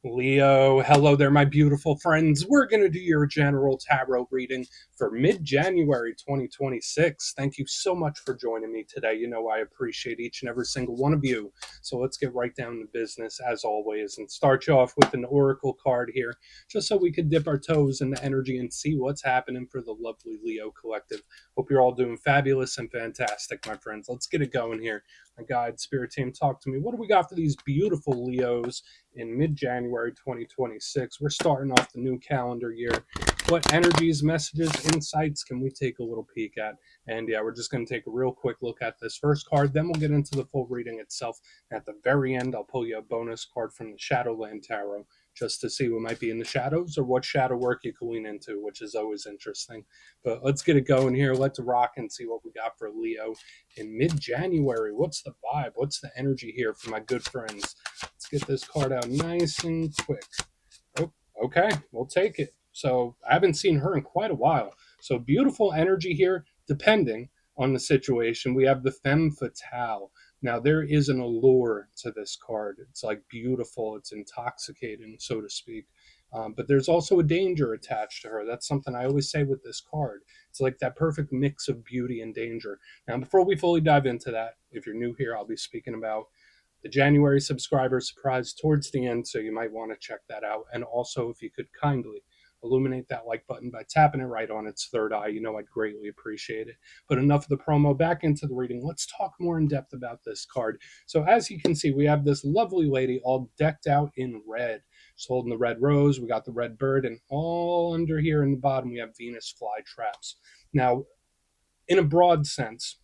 Leo, hello there, my beautiful friends. We're going to do your general tarot reading for mid January 2026. Thank you so much for joining me today. You know, I appreciate each and every single one of you. So let's get right down to business as always and start you off with an oracle card here, just so we could dip our toes in the energy and see what's happening for the lovely Leo collective. Hope you're all doing fabulous and fantastic, my friends. Let's get it going here. My guide, spirit team, talk to me. What do we got for these beautiful Leos in mid-January 2026? We're starting off the new calendar year. What energies, messages, insights can we take a little peek at? And yeah, we're just going to take a real quick look at this first card. Then we'll get into the full reading itself. At the very end, I'll pull you a bonus card from the Shadowland Tarot just to see what might be in the shadows or what shadow work you can lean into, which is always interesting. But let's get it going here. Let's rock and see what we got for Leo in mid-January. What's the vibe? What's the energy here for my good friends? Let's get this card out nice and quick. Oh, okay, we'll take it. So I haven't seen her in quite a while. So beautiful energy here, depending on the situation. We have the Fem Fatal. Now there is an allure to this card. It's like beautiful, it's intoxicating, so to speak. But there's also a danger attached to her. That's something I always say with this card. It's like that perfect mix of beauty and danger. Now, before we fully dive into that, if you're new here, I'll be speaking about the January subscriber surprise towards the end, so you might want to check that out. And also, if you could kindly illuminate that like button by tapping it right on its third eye, you know I'd greatly appreciate it. But enough of the promo, back into the reading. Let's talk more in depth about this card. So as you can see, we have this lovely lady all decked out in red. She's holding the red rose, we got the red bird, and all under here in the bottom we have Venus flytraps. Now, in a broad sense,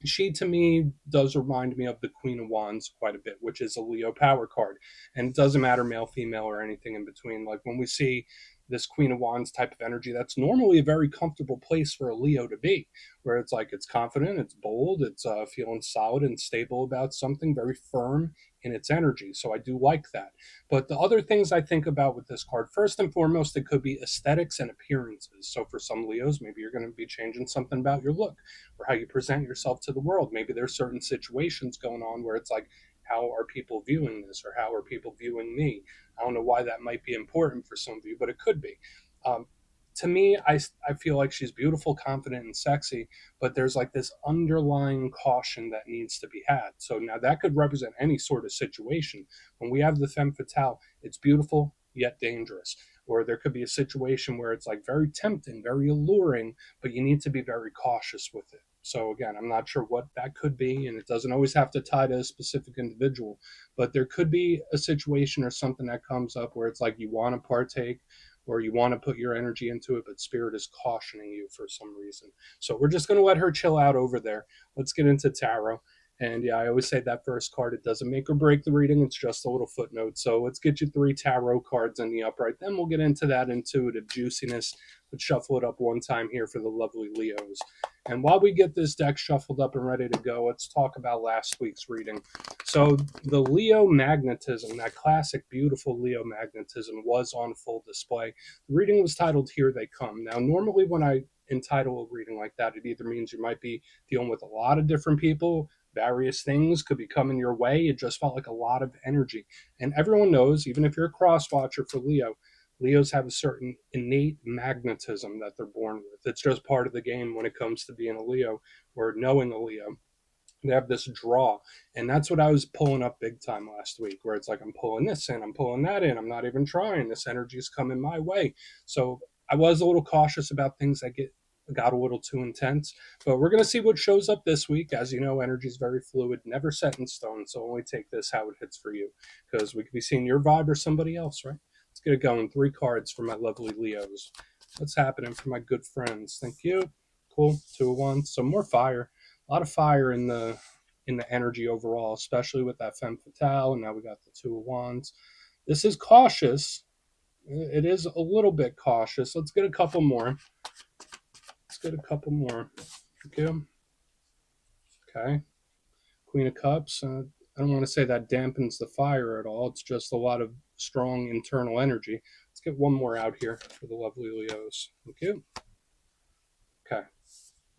she to me does remind me of the Queen of Wands quite a bit, which is a Leo power card. And it doesn't matter male, female, or anything in between. Like when we see this Queen of Wands type of energy, that's normally a very comfortable place for a Leo to be, where it's like it's confident, it's bold, it's feeling solid and stable about something, very firm in its energy. So I do like that. But the other things I think about with this card, first and foremost, it could be aesthetics and appearances. So for some Leos, maybe you're going to be changing something about your look or how you present yourself to the world. Maybe there's certain situations going on where it's like, how are people viewing this, or how are people viewing me? I don't know why that might be important for some of you, but it could be. Um, to me, I feel like she's beautiful, confident, and sexy, but there's like this underlying caution that needs to be had. So now that could represent any sort of situation. When we have the femme fatale, it's beautiful yet dangerous. Or there could be a situation where it's like very tempting, very alluring, but you need to be very cautious with it. So again, I'm not sure what that could be, and it doesn't always have to tie to a specific individual, but there could be a situation or something that comes up where it's like you want to partake or you want to put your energy into it, but spirit is cautioning you for some reason. So we're just going to let her chill out over there. Let's get into tarot. And yeah, I always say that first card, it doesn't make or break the reading. It's just a little footnote. So let's get you 3 tarot cards in the upright. Then we'll get into that intuitive juiciness. Let's shuffle it up one time here for the lovely Leos. And while we get this deck shuffled up and ready to go, let's talk about last week's reading. So the Leo magnetism, that classic, beautiful Leo magnetism, was on full display. The reading was titled Here They Come. Now, normally when I entitle a reading like that, it either means you might be dealing with a lot of different people, various things could be coming your way. It just felt like a lot of energy. And everyone knows, even if you're a cross watcher for Leo, Leos have a certain innate magnetism that they're born with. It's just part of the game when it comes to being a Leo or knowing a Leo. They have this draw. And that's what I was pulling up big time last week, where it's like I'm pulling this in, I'm pulling that in, I'm not even trying. This energy is coming my way. So I was a little cautious about things that got a little too intense, but we're going to see what shows up this week. As you know, energy is very fluid, never set in stone, so only take this how it hits for you, because we could be seeing your vibe or somebody else, right? Let's get it going. 3 cards for my lovely Leos. What's happening for my good friends? Thank you. Cool. 2 of Wands. Some more fire. A lot of fire in the energy overall, especially with that femme fatale, and now we got the 2 of Wands. This is cautious. It is a little bit cautious. Let's get a couple more. Let's get a couple more. Okay. Okay. Queen of Cups. I don't want to say that dampens the fire at all. It's just a lot of strong internal energy. Let's get one more out here for the lovely Leos. Thank you. Okay.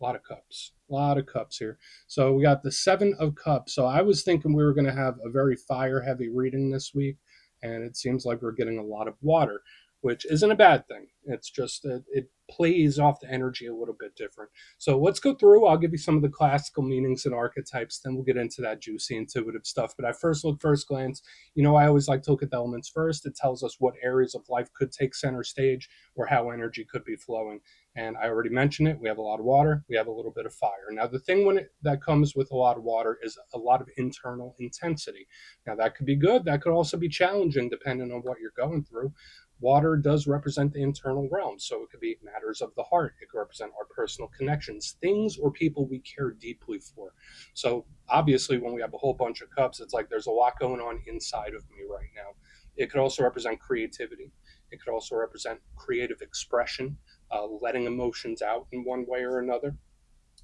A lot of cups. A lot of cups here. So we got the 7 of Cups. So I was thinking we were going to have a very fire heavy reading this week. and it seems like we're getting a lot of water, which isn't a bad thing. It's just that it plays off the energy a little bit different. So let's go through. I'll give you some of the classical meanings and archetypes, then we'll get into that juicy intuitive stuff. But at first glance, I always like to look at the elements first. It tells us what areas of life could take center stage or how energy could be flowing. And I already mentioned it. We have a lot of water. We have a little bit of fire. Now, the thing that comes with a lot of water is a lot of internal intensity. Now, that could be good. That could also be challenging depending on what you're going through. Water does represent the internal realm. So it could be matters of the heart. It could represent our personal connections, things or people we care deeply for. So obviously, when we have a whole bunch of cups, it's like there's a lot going on inside of me right now. It could also represent creativity. It could also represent creative expression, letting emotions out in one way or another.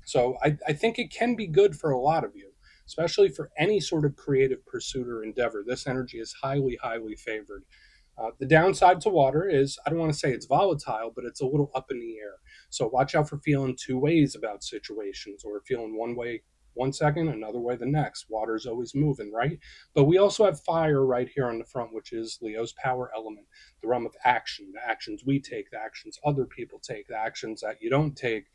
So I think it can be good for a lot of you, especially for any sort of creative pursuit or endeavor. This energy is highly, highly favored. The downside to water is I don't want to say it's volatile, but it's a little up in the air. So watch out for feeling two ways about situations or feeling one way 1 second, another way the next. Water's always moving, right? But we also have fire right here on the front, which is Leo's power element, the realm of action, the actions we take, the actions other people take, the actions that you don't take.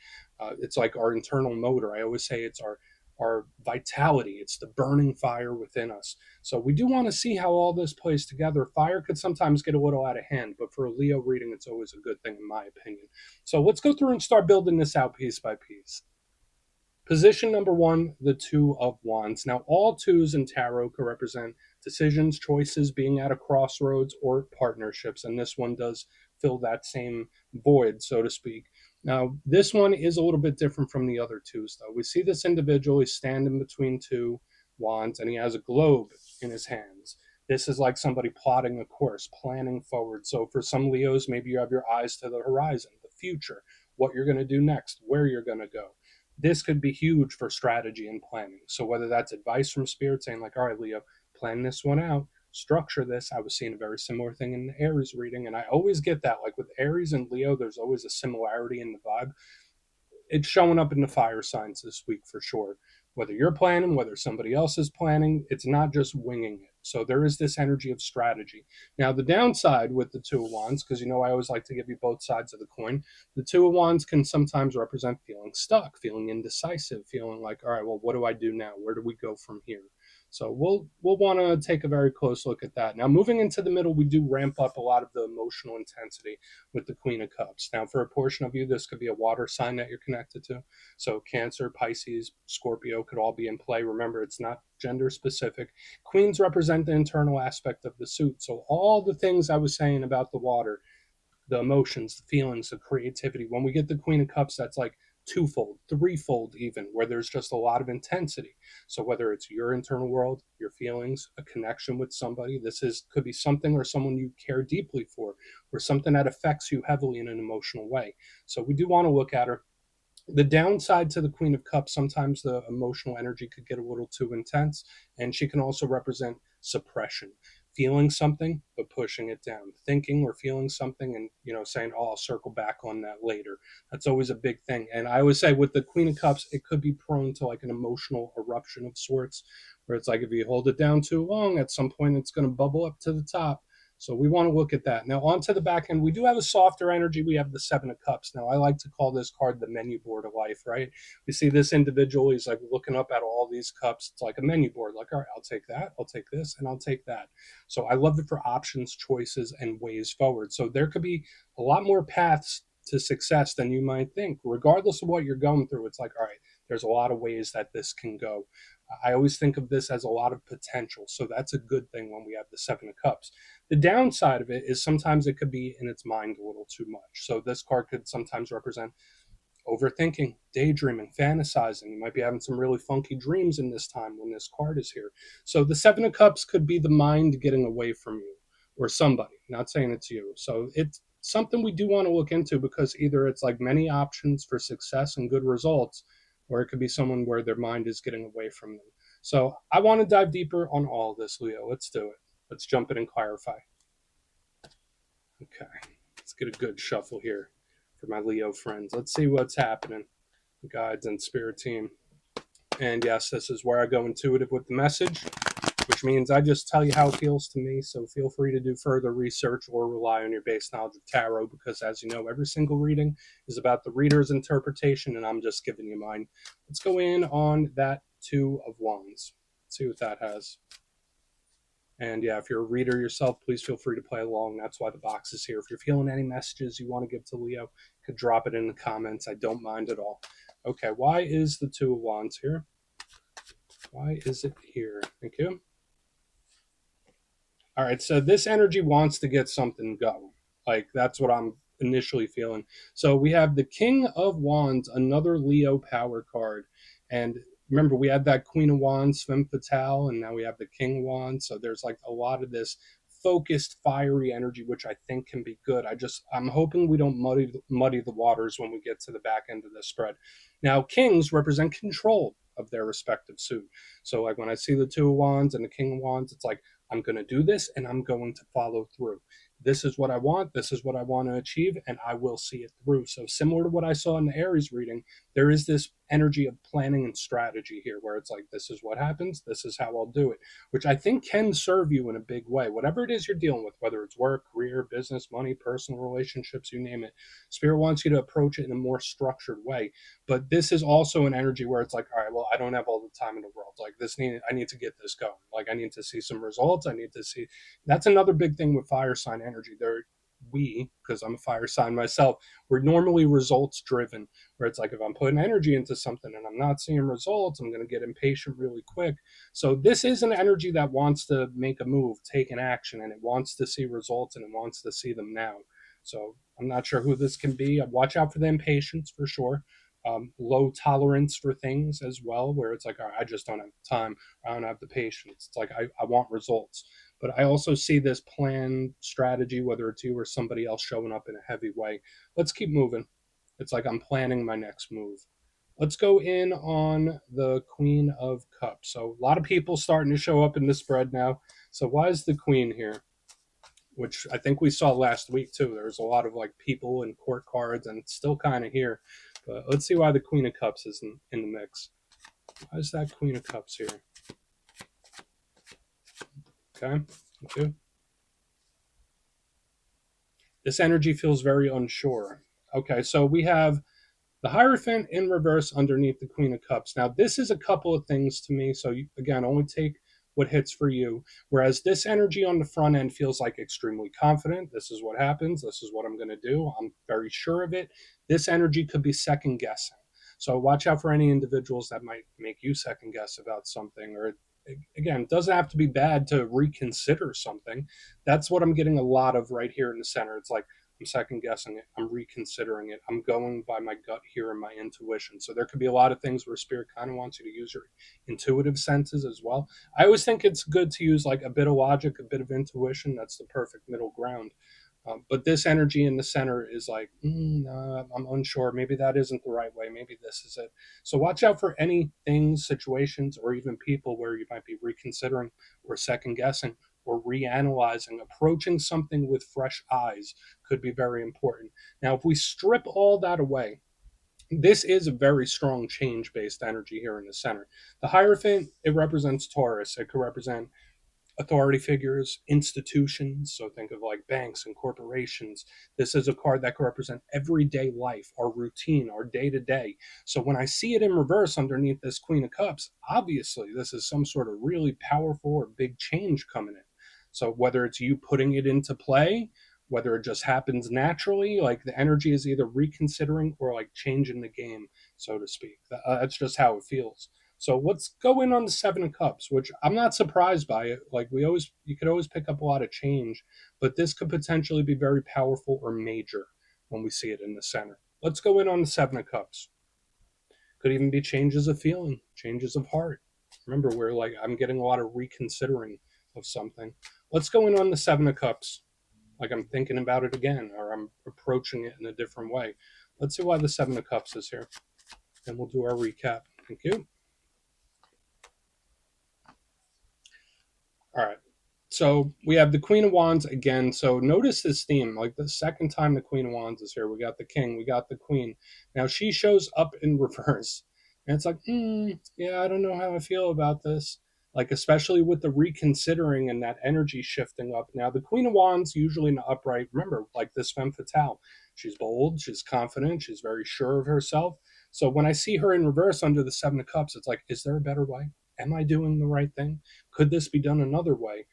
It's like our internal motor. I always say it's our vitality. It's the burning fire within us. So we do want to see how all this plays together. Fire could sometimes get a little out of hand, but for a Leo reading, it's always a good thing, in my opinion. So let's go through and start building this out piece by piece. Position number one, the Two of Wands. Now, all twos in tarot can represent decisions, choices, being at a crossroads, or partnerships. And this one does fill that same void, so to speak. Now, this one is a little bit different from the other twos, though. We see this individual, he's standing between two wands, and he has a globe in his hands. This is like somebody plotting a course, planning forward. So for some Leos, maybe you have your eyes to the horizon, the future, what you're going to do next, where you're going to go. This could be huge for strategy and planning. So whether that's advice from spirit saying like, all right, Leo, plan this one out, structure this. I was seeing a very similar thing in the Aries reading. And I always get that, like with Aries and Leo, there's always a similarity in the vibe. It's showing up in the fire signs this week for sure. Whether you're planning, whether somebody else is planning, it's not just winging it. So there is this energy of strategy. Now, the downside with the Two of Wands, because I always like to give you both sides of the coin, the Two of Wands can sometimes represent feeling stuck, feeling indecisive, feeling like, all right, well, what do I do now? Where do we go from here? So we'll want to take a very close look at that. Now, moving into the middle, we do ramp up a lot of the emotional intensity with the Queen of Cups. Now, for a portion of you, this could be a water sign that you're connected to. So Cancer, Pisces, Scorpio could all be in play. Remember, it's not gender specific. Queens represent the internal aspect of the suit. So all the things I was saying about the water, the emotions, the feelings, the creativity, when we get the Queen of Cups, that's like twofold, threefold even, where there's just a lot of intensity. So whether it's your internal world, your feelings, a connection with somebody, could be something or someone you care deeply for, or something that affects you heavily in an emotional way. So we do want to look at her. The downside to the Queen of Cups, sometimes the emotional energy could get a little too intense, and she can also represent suppression, feeling something but pushing it down, thinking or feeling something and saying, oh, I'll circle back on that later. That's always a big thing. And I always say with the Queen of Cups, it could be prone to like an emotional eruption of sorts, where it's like if you hold it down too long, at some point it's going to bubble up to the top. So we want to look at that. Now, on to the back end, we do have a softer energy. We have the Seven of Cups. Now, I like to call this card the menu board of life, right? We see this individual, he's like looking up at all these cups. It's like a menu board, like, all right, I'll take that, I'll take this, and I'll take that. So I love it for options, choices, and ways forward. So there could be a lot more paths to success than you might think. Regardless of what you're going through, it's like, all right, there's a lot of ways that this can go. I always think of this as a lot of potential. So that's a good thing when we have the Seven of Cups. The downside of it is sometimes it could be in its mind a little too much. So this card could sometimes represent overthinking, daydreaming, fantasizing. You might be having some really funky dreams in this time when this card is here. So the Seven of Cups could be the mind getting away from you or somebody, not saying it's you. So it's something we do want to look into, because either it's like many options for success and good results, or it could be someone where their mind is getting away from them. So I want to dive deeper on all of this, Leo. Let's do it. Let's jump in and clarify. Okay, let's get a good shuffle here for my Leo friends. Let's see what's happening, guides and spirit team. And yes, this is where I go intuitive with the message. which means I just tell you how it feels to me. So feel free to do further research or rely on your base knowledge of tarot, because as you know, every single reading is about the reader's interpretation, and I'm just giving you mine. Let's go in on that Two of Wands. Let's see what that has. And yeah, if you're a reader yourself, please feel free to play along. That's why the box is here. If you're feeling any messages you want to give to Leo, you could drop it in the comments. I don't mind at all. Okay, why is the Two of Wands here? Why is it here? Thank you. All right, so this energy wants to get something going. Like, that's what I'm initially feeling. So we have the King of Wands, another Leo power card. And remember, we had that Queen of Wands, Fem Fatal, and now we have the King of Wands. So there's like a lot of this focused, fiery energy, which I think can be good. I'm hoping we don't muddy the waters when we get to the back end of the spread. Now, kings represent control of their respective suit. So like when I see the Two of Wands and the King of Wands, it's like, I'm going to do this and I'm going to follow through. This is what I want. This is what I want to achieve, and I will see it through. So, similar to what I saw in the Aries reading, there is this energy of planning and strategy here where it's like, this is what happens. This is how I'll do it, which I think can serve you in a big way. Whatever it is you're dealing with, whether it's work, career, business, money, personal relationships, you name it, Spirit wants you to approach it in a more structured way. But this is also an energy where it's like, all right, well, I don't have all the time in the world. Like I need to get this going. Like I need to see some results. I need to see. That's another big thing with fire sign energy. Because I'm a fire sign myself, we're normally results driven, where it's like if I'm putting energy into something and I'm not seeing results, I'm going to get impatient really quick. So this is an energy that wants to make a move, take an action, and it wants to see results, and it wants to see them now. So I'm not sure who this can be. Watch out for the impatience for sure. Low tolerance for things as well, where it's like, all right, I just don't have the time. I don't have the patience. It's like, I want results. But I also see this plan strategy, whether it's you or somebody else, showing up in a heavy way. Let's keep moving. It's like I'm planning my next move. Let's go in on the Queen of Cups. So a lot of people starting to show up in the spread now. So why is the Queen here? Which I think we saw last week too. There's a lot of like people and court cards, and it's still kind of here. But let's see why the Queen of Cups is in the mix. Why is that Queen of Cups here? Okay, thank you. This energy feels very unsure. Okay, so we have the Hierophant in reverse underneath the Queen of Cups. Now, this is a couple of things to me. So, again, only take what hits for you. Whereas this energy on the front end feels like extremely confident. This is what happens. This is what I'm going to do. I'm very sure of it. This energy could be second guessing. So, watch out for any individuals that might make you second guess about something. Or, again, it doesn't have to be bad to reconsider something. That's what I'm getting a lot of right here in the center. It's like, I'm second guessing it. I'm reconsidering it. I'm going by my gut here and my intuition. So there could be a lot of things where spirit kind of wants you to use your intuitive senses as well. I always think it's good to use like a bit of logic, a bit of intuition. That's the perfect middle ground. But this energy in the center is like, I'm unsure. Maybe that isn't the right way. Maybe this is it. So watch out for any things, situations, or even people where you might be reconsidering or second guessing or reanalyzing. Approaching something with fresh eyes could be very important. Now, if we strip all that away, this is a very strong change based energy here in the center. The Hierophant, it represents Taurus. It could represent authority figures, institutions. So think of like banks and corporations. This is a card that can represent everyday life, our routine, our day to day. So when I see it in reverse underneath this Queen of Cups, obviously this is some sort of really powerful or big change coming in. So whether it's you putting it into play, whether it just happens naturally, like the energy is either reconsidering or like changing the game, so to speak. That's just how it feels. So let's go in on the Seven of Cups, which I'm not surprised by it. Like you could always pick up a lot of change, but this could potentially be very powerful or major when we see it in the center. Let's go in on the Seven of Cups. Could even be changes of feeling, changes of heart. Remember, we're like, I'm getting a lot of reconsidering of something. Let's go in on the Seven of Cups. Like I'm thinking about it again, or I'm approaching it in a different way. Let's see why the Seven of Cups is here. And we'll do our recap. Thank you. All right. So we have the Queen of Wands again. So notice this theme. Like the second time the Queen of Wands is here, we got the King, we got the Queen. Now she shows up in reverse. And it's like, yeah, I don't know how I feel about this. like especially with the reconsidering and that energy shifting up. Now the Queen of Wands usually in the upright, remember, like this Fem Fatal, she's bold, she's confident, she's very sure of herself. So when I see her in reverse under the Seven of Cups, it's like, is there a better way? Am I doing the right thing? Could this be done another way?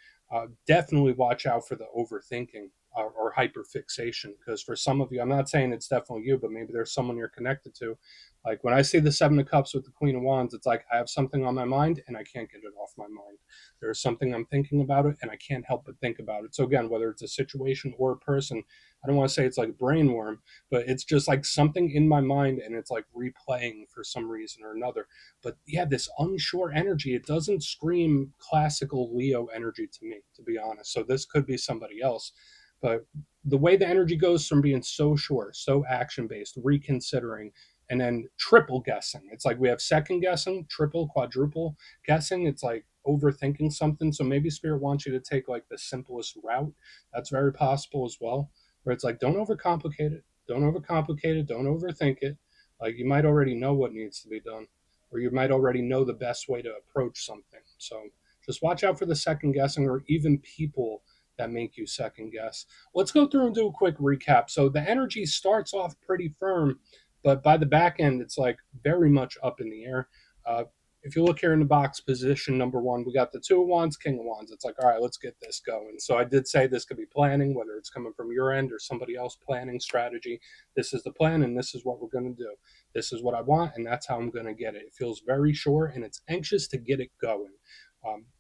Definitely watch out for the overthinking or hyperfixation, because for some of you, I'm not saying it's definitely you, but maybe there's someone you're connected to. Like when I see the Seven of Cups with the Queen of Wands, it's like I have something on my mind and I can't get it off my mind. There's something I'm thinking about it and I can't help but think about it. So again, whether it's a situation or a person, I don't want to say it's like a brain worm, but it's just like something in my mind and it's like replaying for some reason or another. But yeah, this unsure energy, it doesn't scream classical Leo energy to me, to be honest. So this could be somebody else. But the way the energy goes from being so sure, so action based, reconsidering, and then triple guessing. It's like we have second guessing, triple, quadruple guessing. It's like overthinking something. So maybe spirit wants you to take like the simplest route. That's very possible as well. Where it's like, don't overcomplicate it. Don't overcomplicate it. Don't overthink it. Like you might already know what needs to be done, or you might already know the best way to approach something. So just watch out for the second guessing or even people that make you second guess. Let's go through and do a quick recap. So the energy starts off pretty firm, but by the back end, it's like very much up in the air. Uh, if you look here in the box, position number one, we got the Two of Wands, King of Wands. It's like, all right, let's get this going. So I did say this could be planning, whether it's coming from your end or somebody else planning strategy. This is the plan, and this is what we're going to do. This is what I want, and that's how I'm going to get it. It feels very sure, and it's anxious to get it going.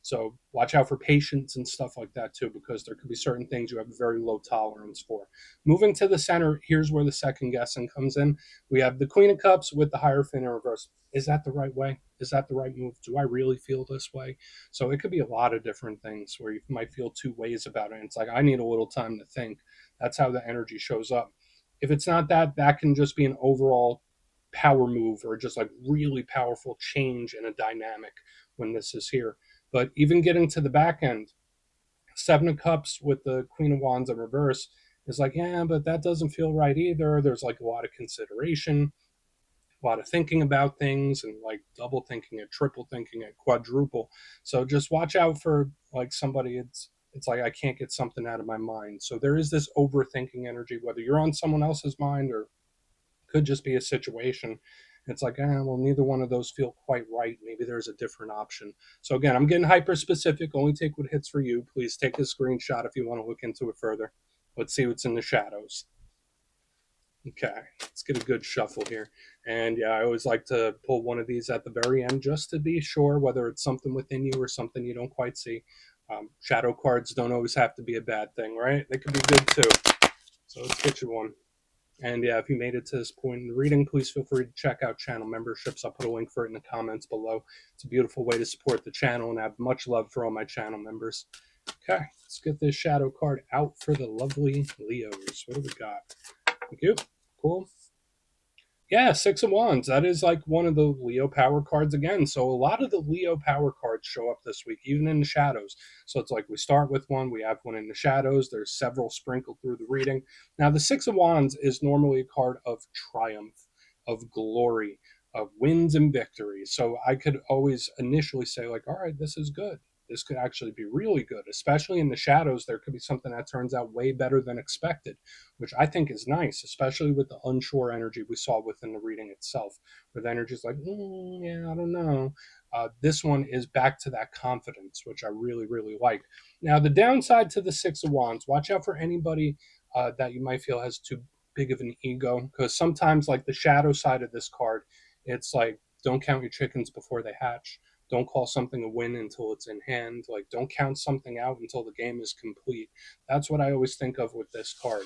So watch out for patience and stuff like that too, because there could be certain things you have very low tolerance for. Moving to the center, here's where the second guessing comes in. We have the Queen of Cups with the Hierophant in reverse. Is that the right way? Is that the right move? Do I really feel this way? So it could be a lot of different things where you might feel two ways about it. And it's like, I need a little time to think. That's how the energy shows up. If it's not that, that can just be an overall power move or just like really powerful change in a dynamic when this is here. But even getting to the back end, Seven of Cups with the Queen of Wands in reverse is like, yeah, but that doesn't feel right either. There's like a lot of consideration, a lot of thinking about things, and like double thinking it, triple thinking it, quadruple. So just watch out for like somebody. It's like I can't get something out of my mind. So there is this overthinking energy, whether you're on someone else's mind or could just be a situation. It's like, well, neither one of those feel quite right. Maybe there's a different option. So again, I'm getting hyper specific. Only take what hits for you. Please take a screenshot if you want to look into it further. Let's see what's in the shadows. Okay, let's get a good shuffle here. And yeah, I always like to pull one of these at the very end just to be sure whether it's something within you or something you don't quite see. Shadow cards don't always have to be a bad thing, right? They could be good too. So let's get you one. And yeah, if you made it to this point in the reading, please feel free to check out channel memberships. I'll put a link for it in the comments below. It's a beautiful way to support the channel, and I have much love for all my channel members. Okay, let's get this shadow card out for the lovely Leos. What do we got? Thank you. Cool. Yeah, Six of Wands. That is like one of the Leo power cards again. So a lot of the Leo power cards show up this week, even in the shadows. So it's like we start with one, we have one in the shadows. There's several sprinkled through the reading. Now, the Six of Wands is normally a card of triumph, of glory, of wins and victories. So I could always initially say, like, all right, this is good. This could actually be really good, especially in the shadows. There could be something that turns out way better than expected, which I think is nice, especially with the unsure energy we saw within the reading itself, where the energy is like, yeah, I don't know. This one is back to that confidence, which I really, really like. Now, the downside to the Six of Wands, watch out for anybody that you might feel has too big of an ego, because sometimes, like the shadow side of this card, it's like, don't count your chickens before they hatch. Don't call something a win until it's in hand. Like, don't count something out until the game is complete. That's what I always think of with this card.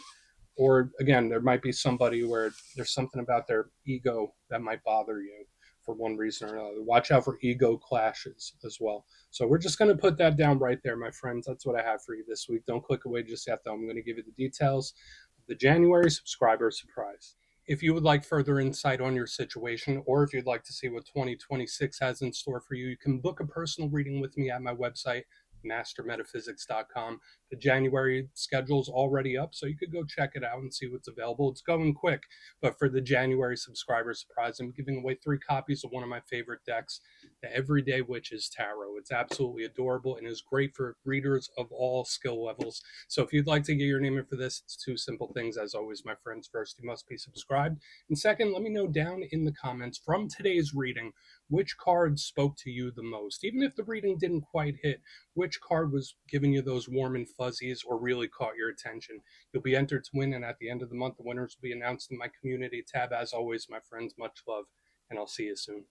Or again, there might be somebody where there's something about their ego that might bother you for one reason or another. Watch out for ego clashes as well. So we're just going to put that down right there, my friends. That's what I have for you this week. Don't click away just yet, though. I'm going to give you the details of the January subscriber surprise. If you would like further insight on your situation, or if you'd like to see what 2026 has in store for you, you can book a personal reading with me at my website, mastermetaphysics.com. The January schedule's already up, so you could go check it out and see what's available. It's going quick, but for the January subscriber surprise, I'm giving away 3 copies of one of my favorite decks. the Everyday Witches Tarot. It's absolutely adorable and is great for readers of all skill levels. So if you'd like to get your name in for this, it's two simple things. As always, my friends, first, you must be subscribed. And second, let me know down in the comments from today's reading which card spoke to you the most. Even if the reading didn't quite hit, which card was giving you those warm and fuzzies or really caught your attention. You'll be entered to win, and at the end of the month, the winners will be announced in my community tab. As always, my friends, much love, and I'll see you soon.